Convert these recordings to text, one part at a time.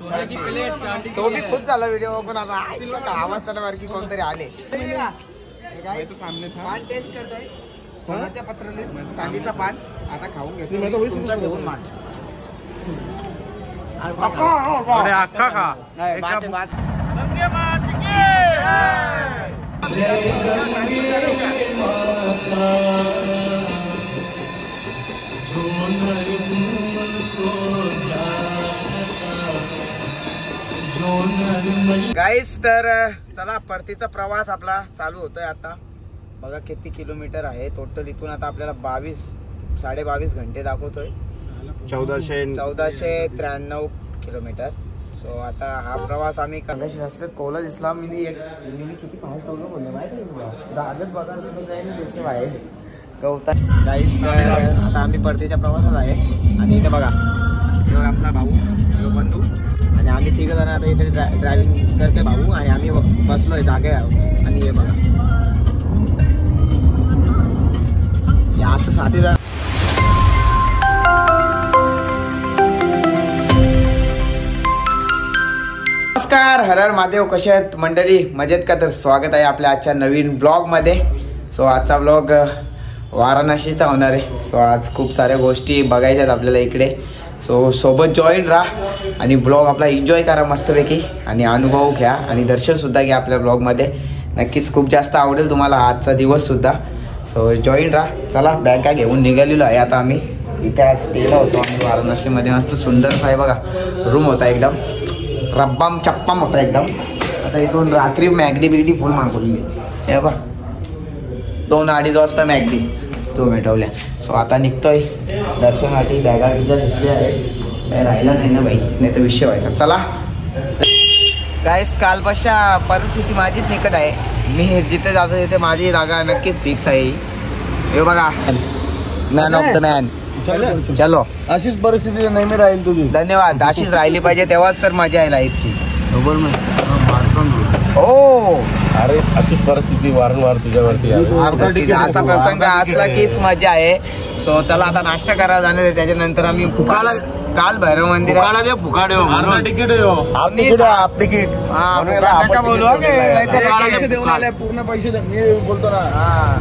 तो भी खुद झाला व्हिडिओ बघून आता आवाज करण्यासारखी कोणतरी आले पान टेस्ट करताय सोन्याच्या पत्राने चांदीचा पान आता खाऊन घेतो तुमचा घेऊन मान अख्खा खा गाईस तर चला परतीचा प्रवास आपला चालू होतोय आता बघा किती किलोमीटर आहे टोटल इथून आता आपल्याला 22-22.5 घंटे दाखवतोय 1493 किलोमीटर सो आता हा प्रवास आम्ही कोला दिसला मी किती फास्ट ठेवलं बोलले माहिती जागच बघा दिसतो आहे गवता गाईस आता आम्ही परतीच्या प्रवासात आहे आणि इथे बघा आपला भाऊ बंधू आणि आम्ही 3 जण आता इथे ड्रायव्हिंग करते भाऊ आणि आम्ही बसलोय जागे आणि हे बघा असं 7 जण नमस्कार हर हर महादेव कसे आहेत मंडळी मजेत का तर स्वागत आहे आपल्या आजच्या नवीन ब्लॉग मध्ये सो आजचा ब्लॉग वाराणसीचा होणार आहे सो आज खूप साऱ्या गोष्टी बघायच्या आहेत आपल्याला इकडे सो सोबत जॉईन राहा आणि ब्लॉग आपला एन्जॉय करा मस्तपैकी आणि अनुभव घ्या आणि दर्शन सुद्धा घ्या आपल्या ब्लॉगमध्ये नक्कीच खूप जास्त आवडेल तुम्हाला आजचा दिवस सुद्धा सो जॉईन राहा चला बॅगा घेऊन निघालेलो आहे आता आम्ही इथे स्टेला होतो आम्ही वाराणसीमध्ये मस्त सुंदर आहे बघा रूम होता एकदम रब्बाम चप्पाम होता एकदम आता इथून रात्री मॅगडी बिगडी फुल मागवली हे बघा 2-2:30 वाजता मॅगडी तो भेटवल्या सो आता निघतोय दर्शनासाठी बॅगा बिगा घेतल्या आहे काय राहिला नाही ना बाई नाही तर विषय व्हायचा चला गाईस कालपासच्या परिस्थिती माझीच निकट आहे मी जिथे जातो तिथे माझी जागा नक्कीच फिक्स आहे हे बघा मॅन ऑफ द मॅन चलो अशीच परिस्थिती नेहमी राहील तुझी धन्यवाद अशीच राहिली पाहिजे तेव्हाच तर मजा आहे लाईफची बरोबर हो अरे अशीच परिस्थिती वारंवार तुझ्यावरती असा प्रसंग असला कीच मजा आहे सो चला आता नाश्ता करायला जाणार आहे त्याच्यानंतर आम्ही फुकाळा काल भैरव मंदिर फुकाड तिकीट तिकीट नका बोलू पैसे देऊन आलाय पूर्ण पैसे मी बोलतो ना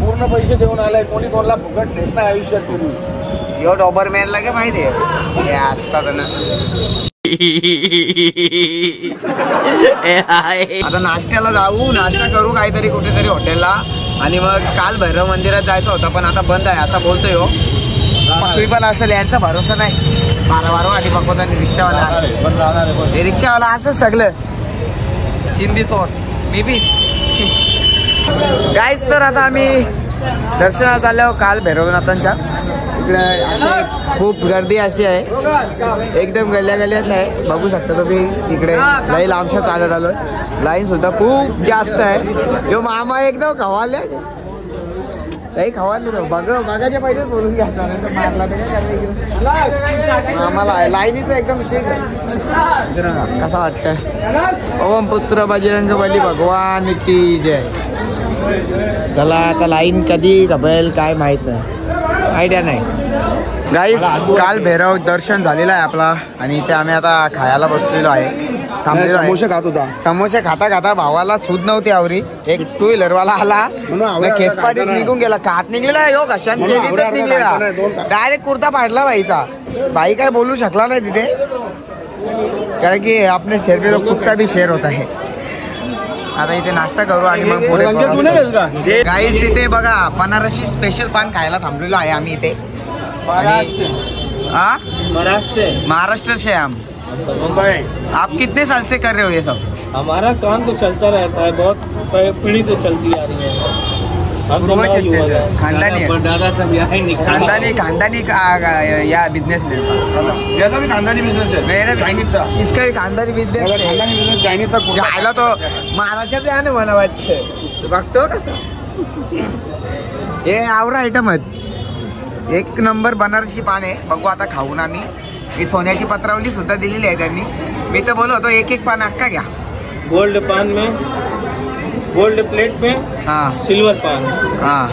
पूर्ण पैसे देऊन आलाय कोणी कोणाला फुकट देत नाही आयुष्यात तुम्ही यो डॉबरमॅनला काय माहिती आहे असतात ना आता नाश्त्याला जाऊ नाश्ता करू काहीतरी कुठेतरी हॉटेलला आणि मग काल भैरव मंदिरात जायचं होतं पण आता बंद आहे असं बोलतोय हो पकडी पण असेल यांचा भरोसा नाही 12 आधी बघवता रिक्षावाला रिक्षावाला असं सगळं चिंदी चोर मी बी गाईस तर आता आम्ही दर्शनात आलो काल भैरवनाथांच्या इकडे खूप गर्दी अशी आहे एकदम गल्ल्यात आहे बघू शकता तुम्ही इकडे लई लांबशा चालत आलोय लाईन सुद्धा खूप जास्त आहे जो मामा एकदम खवाले काही खवाले बघायच्या पाहिजे बोलून घ्या आम्हाला लाईनीच एकदम कसा वाटतंय ओम पुत्र बजरंग बली भगवान की जय चला आता लाईन कधी खपेल काय माहित नाही आयडिया नाही गाईस काल भैरव दर्शन झालेलं आहे आपला आणि इथे आम्ही आता खायला बसलेलो आहे समोसे खात होता समोसे खाता भावाला सूद नव्हती आवरी एक 2 व्हीलर वाला आला केसपाटीत निघून गेला खात निघलेला यो घशात निघलेला डायरेक्ट कुर्ता फाडला बाईचा बाई काय बोलू शकला नाही तिथे कारण की आपले शेर पे कुत्ता भी शेर होता है आता इथे नाश्ता करू आणि मग पुढे गाईस इथे बघा बनारसी स्पेशल पान खायला थांबलेलो आहे आम्ही इथे महाराष्ट्र से हम आप कितने साल से कर रहे हो ये सब हमारा काम तो चलता रहता है बहुत पीढ़ी से चलती आ रही है खानदानी या बिजनेस में याचा भी खानदानी बिझनेस आहे मेरा चायनीजचा इसका भी खानदानी बिजनेस खानदानी बिझनेस चायनीजचा जायला तो महाराष्ट्रात आहे ना मला वाटतं बघतो कसं हे आवरा आयटम आहेत 1 नंबर बनारसी पान आहे बघू आता खाऊन आम्ही ही सोन्याची पत्रावली सुद्धा दिलेली आहे त्यांनी मी तर बोललो होतो 1-1 पान अक्का घ्या गोल्ड पान में गोल्ड प्लेट में हाँ सिल्वर पान हाँ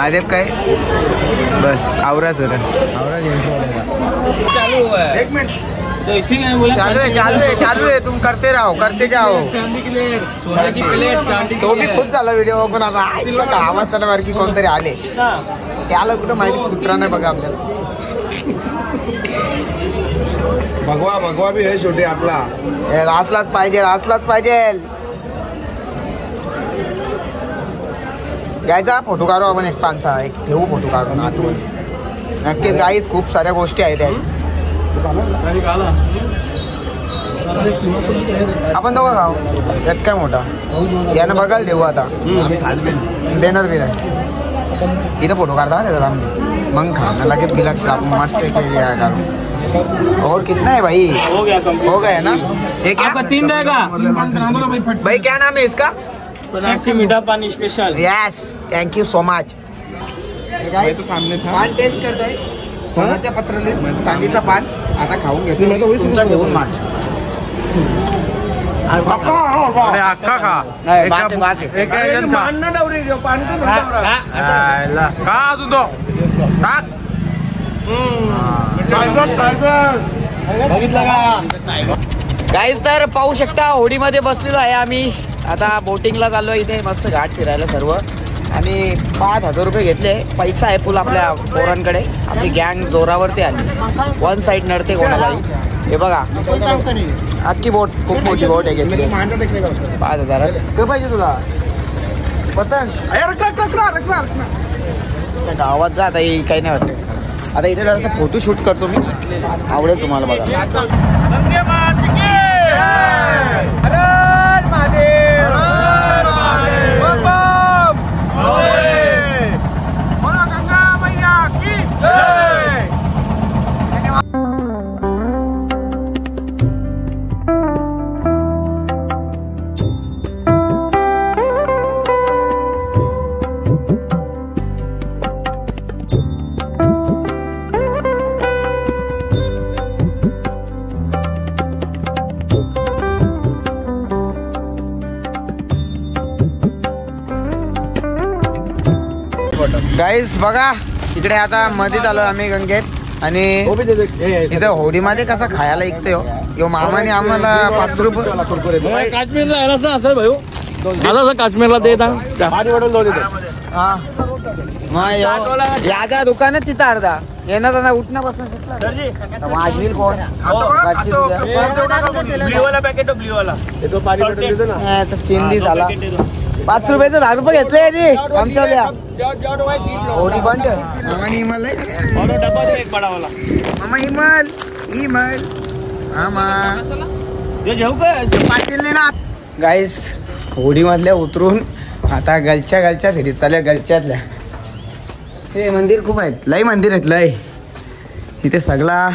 आदेव काय बस आवरा जरा चालू हुआ है। एक मिनट तो इसीलिए बोला चालू है तुम करते रहो करते जाओ चांदी की प्लेट, सोने की प्लेट, चांदी की तो भी प्लेट। खूप झाला व्हिडिओ बघून आता आवाज बारकी कोणतरी आले ना त्याला कुठं माहिती कुत्रा नाही बघा आपल्याला भगवा भी है छोटे आपला असलाच पाहिजे यायचा फोटो काढू आपण एक पानसा एक ठेवू फोटो काढून आठवण नक्कीच गाईच खूप साऱ्या गोष्टी आहेत आपण दोघं खाऊ यात काय मोठा यानं बघायला देऊ आता देणार बी नाही इथं फोटो काढता त्याचा आम्ही मग खा लगेच बिला मस्त काढून और कितना है भाई हो गया ना ये क्या आपका 3 रहेगा। भाई क्या नाम है इसका बनारसी मीठा पानी special. Yes thank you so much पान टेस्ट करताय सोनाच्या पत्राने चांदीचा पान आता खाऊन घेतो तुमचा घेऊन मार अख्खा खा का अजून तो गाईज तर पाहू शकता होडीमध्ये बसलेलो आहे आम्ही आता बोटिंगला चाललो इथे मस्त घाट फिरायला सर्व आणि 5,000 रुपये घेतले पैसा आहे फुल आपल्या पोरांकडे आपली गँग जोरावरती आली वन साईड नडते कोणालाही हे बघा अख्खी बोट खूप मोठी बोट आहे घेतली 5,000 काय पाहिजे तुला पतंग गावात जा आता काही नाही वाटत आता इथे जरासा फोटो शूट करतो मी आवडेल तुम्हाला बघा गाईस बघा इकडे आता मध्ये आलो आम्ही गंगेत आणि इथं होडीमध्ये कसं खायला ऐकतो यो मामाने आम्हाला 5 रुपये काश्मीरला असं भाऊ असं काश्मीरला देता याच्या दुकानात तिथं अर्धा येणं जाणं उठणं बसणं वाजवील कोण चिंदी झाला 5 रुपयाचं 10 रुपये घेतले आमच्या होडी बंद मामा इमल गाईस होडी मधल्या उतरून आता गलच्या फिरीत चालल्या गलच्यातल्या हे मंदिर खूप आहेत लय मंदिर आहेत लय इथे सगळा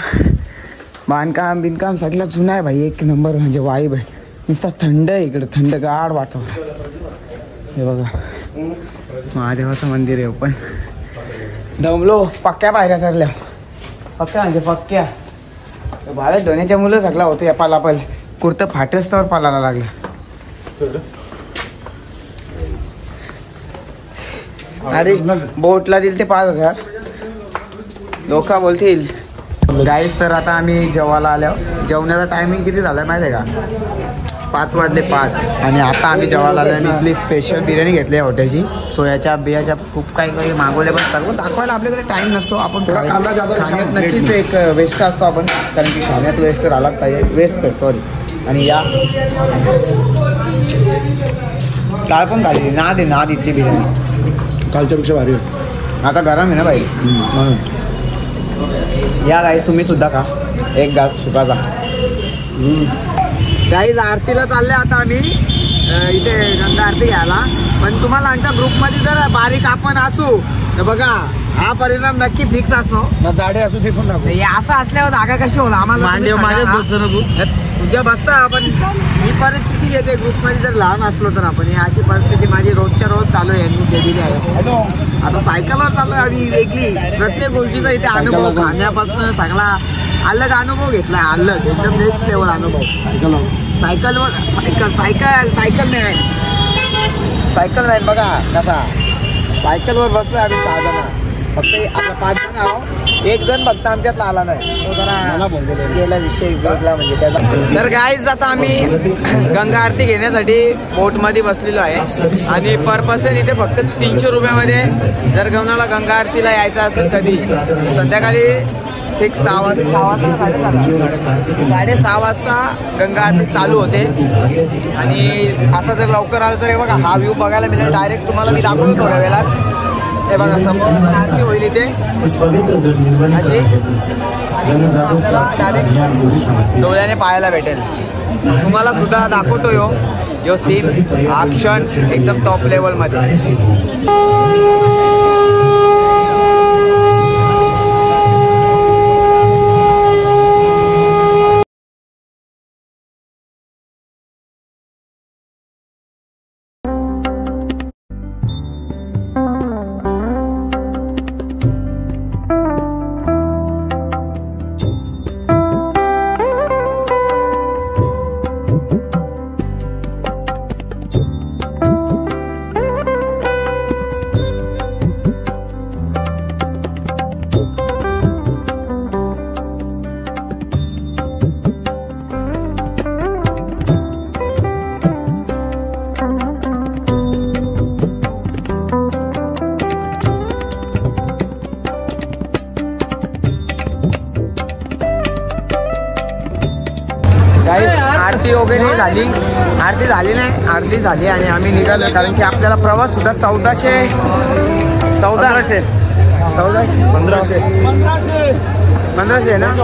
बांधकाम बिनकाम सगळं जुना आहे भाई एक नंबर म्हणजे वाईब आहे नुसता थंड आहे इकडे थंडगार वातावरण हे बघा महादेवाचं मंदिर आहे पण दमलो पक्क्या पायऱ्या सरल्या पक्क्या म्हणजे पक्क्या बाळच धोण्याच्या मुलं सगळा होतो या पालापल कुर्तं फाटस्तवर पालायला लागला अरे बोटला दिल ते 5,000 लोक बोलतील गाईस तर आता आम्ही जेवायला आल्यावर जेवण्याचा टायमिंग किती झालाय माहिती आहे का 5 वाजले 5 आणि आता आम्ही जेवायला आलो आणि इथली स्पेशल बिर्याणी घेतली आहे हॉटेलची सोयाच्या बियाच्या खूप काही मागवले पण सर्व दाखवायला आपल्याकडे टाइम नसतो आपण खाण्यात नक्कीच एक वेस्ट असतो आपण कारण की खाण्यात वेस्ट आलाच पाहिजे वेस्ट सॉरी आणि या काल पण खाली नाद इथली बिर्याणी कालच्यापेक्षा भारी आता गरम आहे ना बाई म्हणून या गाईस तुम्ही सुद्धा खा एक घास सुकाचा गाईज आरतीला चालले आता आम्ही इथे गंगा आरती घ्यायला पण तुम्हाला आमच्या ग्रुपमध्ये जर बारीक आपण असू तर बघा हा परिणाम नक्की फिक्स असतो ना जाडे असू ते पण दाखव असं असल्यावर जागा कशी होईल आम्हाला तुझ्या बसता आपण ही परिस्थिती येते ग्रुपमध्ये जर लहान असलो तर आपण ही अशी परिस्थिती माझी रोजच्या रोज चालू आहे यांनी केलेली आहे आता सायकलवर चालू आहे आम्ही वेगळी प्रत्येक गोष्टीचा इथे अनुभव खाण्यापासून सगळा अलग अनुभव घेतलाय अलग एकदम नेक्स्ट लेवल अनुभव सायकलवर सायकल नाही बघा कसा सायकलवर बसलोय आम्ही 6 जण, फक्त आपला 5 जण आहो, एक जण फक्त आमच्यातला आला नाही, तो जरा गेला विषय वेगळा म्हणजे त्याला. तर गाईज आता आम्ही गंगा आरती घेण्यासाठी बोटमध्ये बसलेलो आहे आणि पर पर्सन इथे फक्त 300 रुपयामध्ये जर कोणाला गंगा आरतीला यायचं असेल कधी संध्याकाळी ठीक 6 वाजता 6:30 वाजता गंगा आरती चालू होते. आणि असं जर लवकर आलं तर हे बघा हा व्ह्यू बघायला मिळेल. डायरेक्ट तुम्हाला मी दाखवतो थोड्या वेळात. हे बघा संपूर्ण आरती होईल इथे अशी, डायरेक्ट डोळ्याने पाहायला भेटेल. तुम्हाला सुद्धा दाखवतो यो सीन, हा क्षण एकदम टॉप लेवलमध्ये. आरती वगैरे झाली, आरती झाली नाही, आरती झाली आणि आम्ही निघालो. कारण की आपल्याला प्रवास सुद्धा 1500 ना,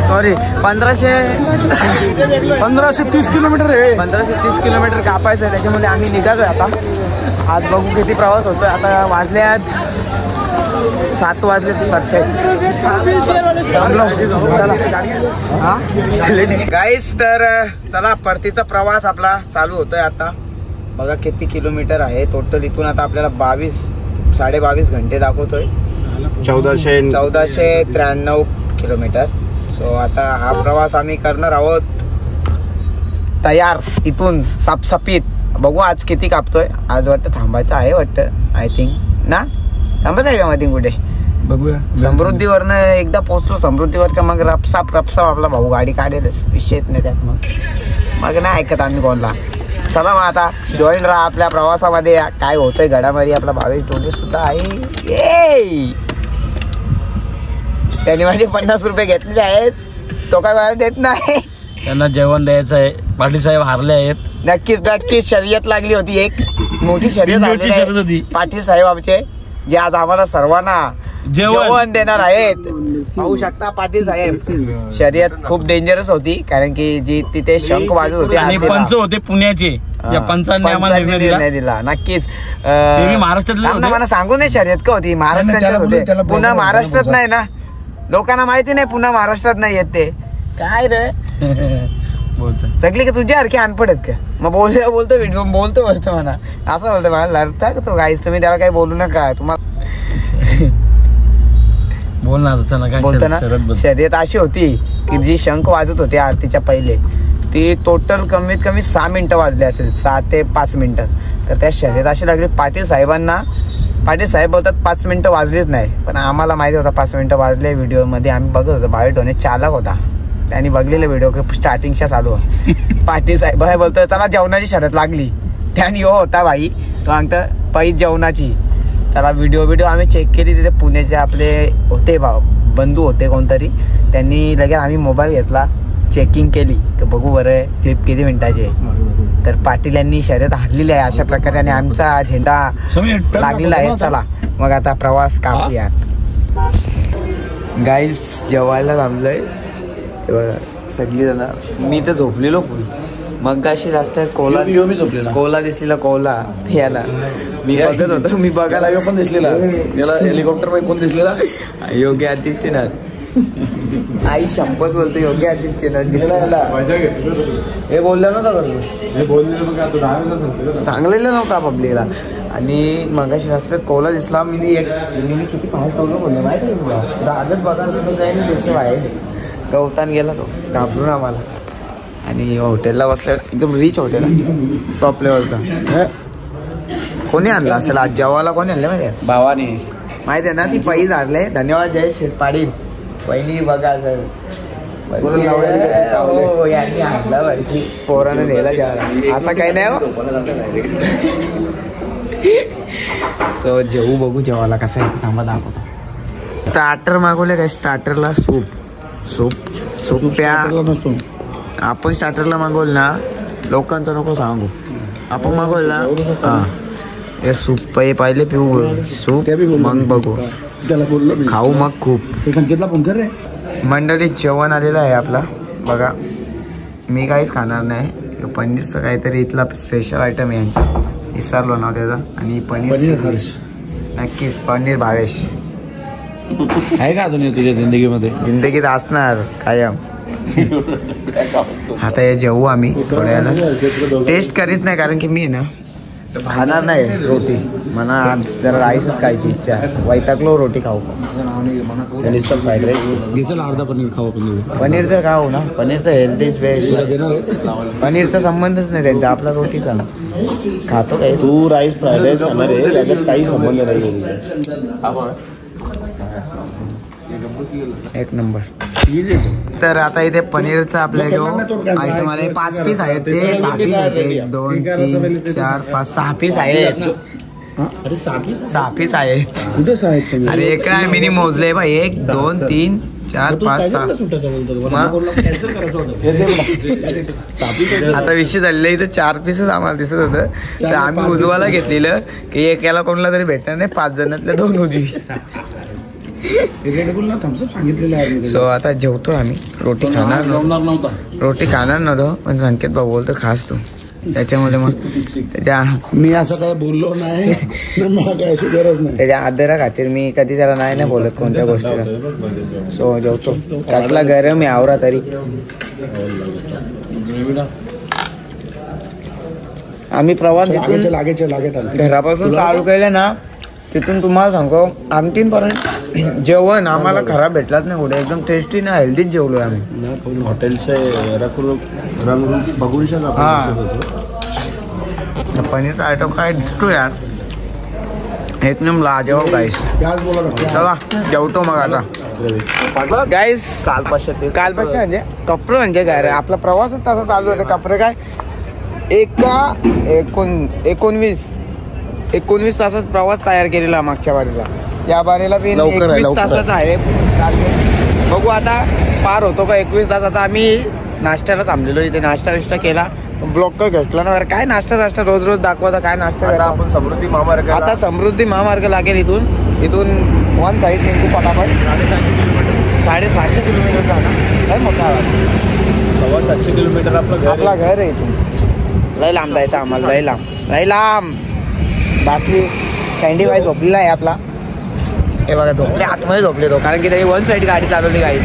सॉरी 1530 किलोमीटर आहे. 1530 किलोमीटर कापायचं आहे, त्याच्यामुळे आम्ही निघालोय आता. आज बघू किती प्रवास होतोय. आता वाजल्यात 7 वाजले. गाईस तर चला परतीचा प्रवास आपला चालू होतोय आता. बघा किती किलोमीटर आहे टोटल. इथून आता आपल्याला 22-22.5 घंटे दाखवतोय. 1493 किलोमीटर. सो आता हा प्रवास आम्ही करणार आहोत तयार इथून सापसापीत. बघू आज किती कापतोय. आज वाटतं थांबायचं आहे वाटतं, आय थिंक ना. थांबत आहे का मध्ये कुठे बघूया. समृद्धीवरनं एकदा पोहोचलो समृद्धीवर का मग रपसाप आपला भाऊ गाडी काढेलच, विषयच नाही त्यात. मग नाही ऐकत आम्ही कोणला. चला मग आता जॉईन राहा आपल्या प्रवासामध्ये. काय होतंय घडामोडी. आपला भावेश टोले सुद्धा आहे. त्यांनी माझे 50 रुपये घेतलेले आहेत. तो काय मला देत नाही. त्यांना जेवण द्यायचं आहे. पाटील साहेब हारले आहेत. नक्कीच शर्यत लागली होती. एक मोठी शर्यत होती पाटील साहेब आमचे, जे आज आम्हाला सर्वांना जेवण देणार आहेत. पाहू शकता पाटील साहेब. शर्यत खूप डेंजरस होती कारण की जी तिथे शंख वाजत होते आणि पंच होते पुण्याचे. या पंचांनी आम्हाला निर्णय दिला. नक्कीच महाराष्ट्रातले मला सांगू नये शर्यत का होती. महाराष्ट्रात होते. पुन्हा महाराष्ट्रात नाही ना. लोकांना माहिती नाही पुन्हा महाराष्ट्रात नाही येत ते. काय रे सगळी का तुझ्यासारखी अनपड आहेत का. मग बोलतो व्हिडिओ बोलतो म्हणा असं बोलतो. मला लढता का तो गाईस. तुम्ही त्याला काही बोलू नका. तुम्हाला बोलतो ना. शर्यत अशी होती की जी शंख वाजत होती आरतीच्या पहिले, ती टोटल कमीत कमी 6 मिनिटं वाजली असेल. 6 ते 5 मिनिटं. तर त्या शर्यत अशी लागली पाटील साहेबांना. पाटील साहेब बोलतात 5 मिनिटं वाजलीच नाही, पण आम्हाला माहिती होता 5 मिनिटं वाजले. व्हिडिओमध्ये आम्ही बघत होतो. भावे टोने चालक होता, त्यांनी बघलेलं व्हिडिओ स्टार्टिंगच्या चालू. पाटील साहेब बोलतो चला जेवणाची शर्यत लागली. त्याने होता भाई तो सांगतं पैज जेवणाची. त्याला व्हिडिओ आम्ही चेक केली. तिथे पुण्याचे आपले होते बंधू होते कोणतरी. त्यांनी लगेच आम्ही मोबाईल घेतला, चेकिंग केली तर बघू बरं क्लिप किती मिनिटाची आहे. तर पाटील यांनी शर्यत हारलेली आहे अशा प्रकारे आमचा झेंडा लागलेला आहे. चला मग आता प्रवास कापूयात. गाईस जेवायला थांबलोय सगळी जण. मी तर झोपलेलो फुल. मग अशी जास्त कोला दिसलेला कोला याला मी बघत होतो. मी बघायला पण दिसलेला याला हेलिकॉप्टर पण कोण दिसलेला. योगी आदित्यनाथ. आई शपथ बोलतो योगी आदित्यनाथ दिसला. हे बोललं नव्हतं सांगलेलं नव्हता पब्लिकला. आणि मगाशी रस्त्यात कोला दिसला. मी किती फास्ट कोला बोललो माहिती आहे तुला. आदत बघायला काही नाही दिसतो आहे. गवतान गेला तो घाबरून आम्हाला. आणि हॉटेलला बसल्या एकदम रिच हॉटेल टॉप लेवलचा. कोणी आणला असेल आज जेवायला? कोणी आणले माहिती आहे? भावाने माहिती आहे ना, ती पैज आणले. धन्यवाद जय शेटपाडी. पहिली बघा सर यांनी आणला वरती पोरानं नेला जेवायला, असं काही नाही हो. सो जेवू बघू जेवायला कसं आहे थांबा दाखवतो. स्टार्टर मागवले काय? स्टार्टरला सूप प्या. आपण स्टार्टरला मागवलं ना, लोकांचं नको सांगू, आपण मागवलं ना. हा हे सूप पहिले पिऊ सूप, मग बघू त्याला बोललो खाऊ मग खूप. संकेतला फोन कर रे. मंडळी जेवण आलेलं आहे आपला बघा. मी काहीच खाणार नाही. पनीरचं काहीतरी इथला स्पेशल आयटम आहे यांचा, विसरलो ना त्याचा. आणि पनीर नक्कीच पनीर भावेश आहे का अजून तुझ्या जिंदगीत असणार कायम. आता हे जेवू आम्ही थोड्या वेळानं. टेस्ट करीत नाही कारण की मी ना खाणार नाही रोटी. मला आज जरा राईसच खायची इच्छा आहे. वैतागलो रोटी खाऊ. फ्राईड राईस घेचल अर्धा पनीर खाऊ. पनीर तर खाऊ ना, पनीर तर हेल्थ इज बेस्ट. पनीरचा संबंधच नाही त्यांचा, आपला रोटीचा ना. खातो काय तू राईस फ्राईड राईस खाणार आहे, त्याच्यात काही संबंध नाही. एक नंबर. तर आता इथे पनीरचा आपल्या जो आयटम आले 5 पीस आहेत, ते 6 पीस आहेत. 1 2 3 4 5 6 पीस आहेत. 6 पीस आहेत. कुठे आहेत? अरे एक काय मिनी मोजले भाई. 1 2 3 4 5 6. आता विषय झालेला इथं 4 पीसच आम्हाला दिसत होतं, तर आम्ही उजवाला घेतलेलं की एकाला कोणाला तरी भेटणार नाही. 5 जणातल्या 2 उजवी. सो आता जेवतोय आम्ही. रोटी खाणार नव्हतो, पण संकेत भाऊ बोलतो खास तू, त्याच्यामुळे मग त्याच्या मी असं काय बोललो नाही. मला काय अशी गरज नाही. त्याच्या आदरा खातीर मी कधी त्याला नाही बोलत कोणत्या गोष्टीला. सो जेवतो. कसला गरम आहे आवरा तरी. आम्ही प्रवास घरापासून चालू केले ना, तिथून तुम्हाला सांगतो आणखीनपर्यंत जेवण आम्हाला खराब भेटलाच नाही कुठे. एकदम टेस्टी ना हेल्दीच जेवलोय आम्ही. हॉटेलचे बघू शकतो. पनीरचा आयटम काय दिसतो यार, एक नेम लाजवाब गाईस. चला जेवतो मग आता गाईस. कालपासून म्हणजे कपडे म्हणजे काय रे, आपला प्रवासच तसा चालू होता. कपडे काय 19 तासाचा प्रवास तयार केलेला मागच्या बारीला. या बारीला बी 21 तासाचा आहे. बघू आता पार होतो का 21 तास. आता आम्ही नाश्त्याला थांबलेलो इथे, नाश्ता केला. ब्लॉक काय घेतला ना. काय नाश्ता रोज दाखवता काय नाश्ता. आपण समृद्धी महामार्ग, आता समृद्धी महामार्ग लागेल. इथून वन साईड निघू पटापट. 750 किलोमीटर जाणार. काय मोठा 750 किलोमीटर आपला घर आहे. इथून लय लांब जायचं आम्हाला, लय लांब. बाकी सँडी बाई झोपलेला आहे आपला. हे बघा झोपले, आतमध्ये झोपले तो, कारण की त्याची वन साईड गाडी चालवली गाईस.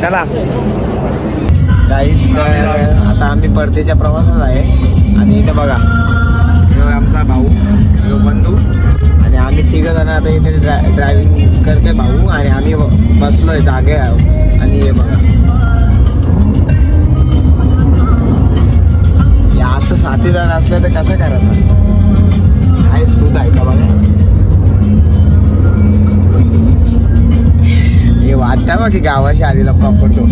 चला गाईस, आता आम्ही परतीच्या प्रवासात आहे. आणि इथे बघा आमचा भाऊ, बंधू, आणि आम्ही 3 जण आता इथे ड्रायव्हिंग करते भाऊ, आणि आम्ही बसलोय जागे. आणि हे बघा असं 7 जण असलं तर कसं करायचं. काय सूद आहे का बघा. हे वाटतं बघ की गावाशी आलेला पकडतो.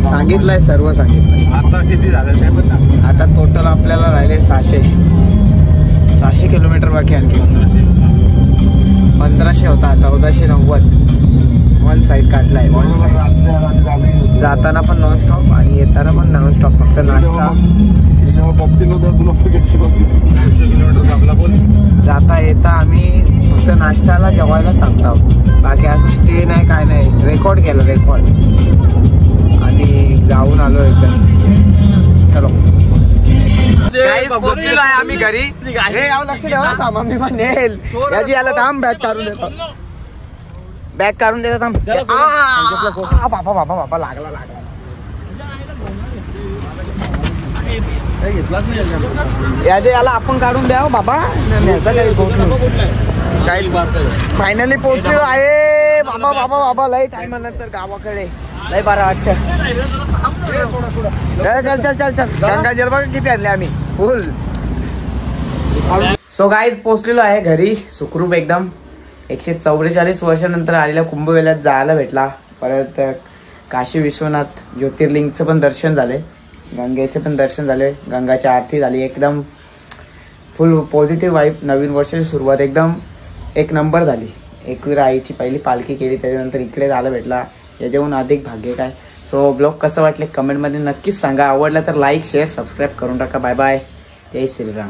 सांगितलंय सर्व सांगितलंय. आता किती झालं ते पण सांग. आता टोटल आपल्याला राहिले 600 किलोमीटर बाकी. आणखी 1500 होता, 1490 वन साईड काढलाय. वन साईड जाताना पण नॉनस्टॉप आणि येताना पण नॉनस्टॉप. फक्त नाश्ता जाता येता आम्ही फक्त नाश्त्याला जेवायला थांबतो. बाकी असं स्टे नाही काय नाही. रेकॉर्ड केलं आणि जाऊन आलो एकदम. चलो पोहोचलेलो आहे आम्ही घरी. लक्ष ठेवा सामान बिमान नेल. याची याला थांब बॅग काढून देतो. बॅग काढून देतात. बाबा लागला. याला आपण काढून द्या बाबा. फायनली पोहोचलो आहे बाबा. लय टाइम नंतर गावाकडे लय बरं वाटतं. चल चल चल चल गंगाजल बघा किती आणले आम्ही फुल. सो गाईज पोचलेलो आहे घरी सुखरूप एकदम. 144 वर्षानंतर आलेल्या कुंभमेळ्यात जायला भेटला. परत काशी विश्वनाथ ज्योतिर्लिंगचं पण दर्शन झाले, गंगेचे पण दर्शन झाले, गंगाची आरती झाली. एकदम फुल पॉझिटिव्ह वाईब. नवीन वर्षाची सुरुवात एकदम एक नंबर झाली. एकवीर आईची पहिली पालखी केली, त्याच्यानंतर इकडे जायला भेटला. याच्याहून अधिक भाग्य काय. सो ब्लॉग कसं वाटले कमेंटमध्ये नक्कीच सांगा. आवडला तर लाईक शेअर सबस्क्राईब करून टाका. Bye bye. जय श्रीराम.